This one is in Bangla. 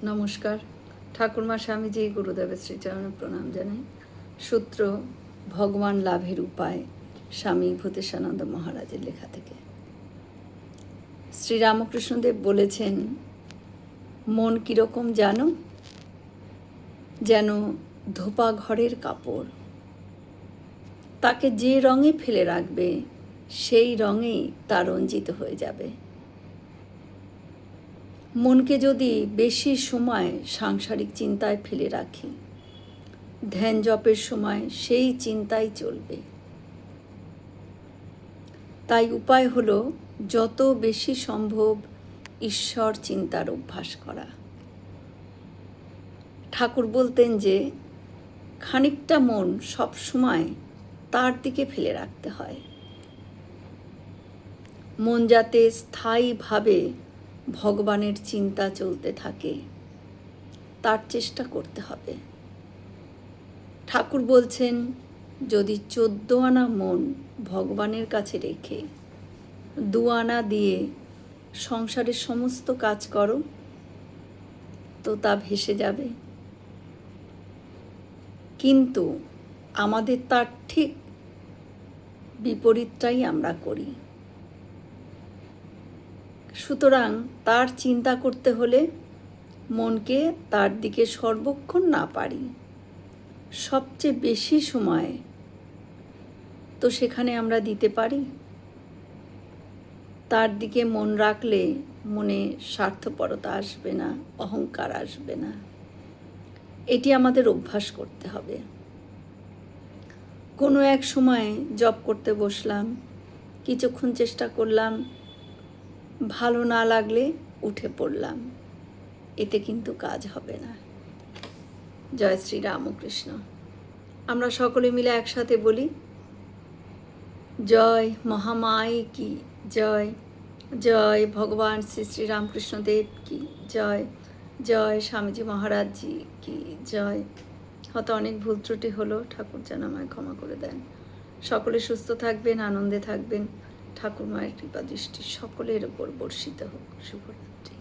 নমস্কার। ঠাকুরমা স্বামীজি গুরুদেবের শ্রীচরণে প্রণাম জানাই। সূত্র ভগবান লাভের উপায়, স্বামী ভূতেশানন্দ মহারাজের লেখা থেকে। শ্রীরামকৃষ্ণদেব বলেছেন, মন কীরকম জানো? যেন ধোপা ঘরের কাপড়, তাকে যে রঙে ফেলে রাখবে সেই রঙেই তা রঞ্জিত হয়ে যাবে। মনকে যদি বেশি সময় সাংসারিক চিন্তায় ফেলে রাখি, ধ্যান জপের সময় সেই চিন্তাই চলবে। তাই উপায় হলো যত বেশি সম্ভব ঈশ্বর চিন্তার অভ্যাস করা। ঠাকুর বলতেন যে খানিকটা মন সবসময় তার দিকে ফেলে রাখতে হয়। মন যাতে স্থায়ীভাবে ভগবানের চিন্তা চলতে থাকে তার চেষ্টা করতে হবে। ঠাকুর বলছেন, যদি 14 আনা মন ভগবানের কাছে রেখে 2 আনা দিয়ে সংসারের সমস্ত কাজ করো তো তা ভেসে যাবে। কিন্তু আমাদের তার ঠিক বিপরীতটাই আমরা করি। সুতরাং তার চিন্তা করতে হলে মনকে তার দিকে সর্বক্ষণ না পারি, সবচেয়ে বেশি সময় তো সেখানে আমরা দিতে পারি। তার দিকে মন রাখলে মনে স্বার্থপরতা আসবে না, অহংকার আসবে না। এটি আমাদের অভ্যাস করতে হবে। কোনো এক সময় জব করতে বসলাম, কিছুক্ষণ চেষ্টা করলাম, ভালো না লাগলে উঠে পড়লাম, এতে কিন্তু কাজ হবে না। জয় শ্রী রামকৃষ্ণ। আমরা সকলে মিলে একসাথে বলি, জয় মহামায় কি জয়, জয় ভগবান শ্রী শ্রী রামকৃষ্ণদেব কি জয়, জয় স্বামীজি মহারাজজি কি জয়। হয়তো অনেক ভুল ত্রুটি হলো, ঠাকুর যেন আমায় ক্ষমা করে দেন। সকলে সুস্থ থাকবেন, আনন্দে থাকবেন। ঠাকুর মায়ের কৃপা দৃষ্টি সকলের ওপর বর্ষিত হোক। শুভরাত্রি।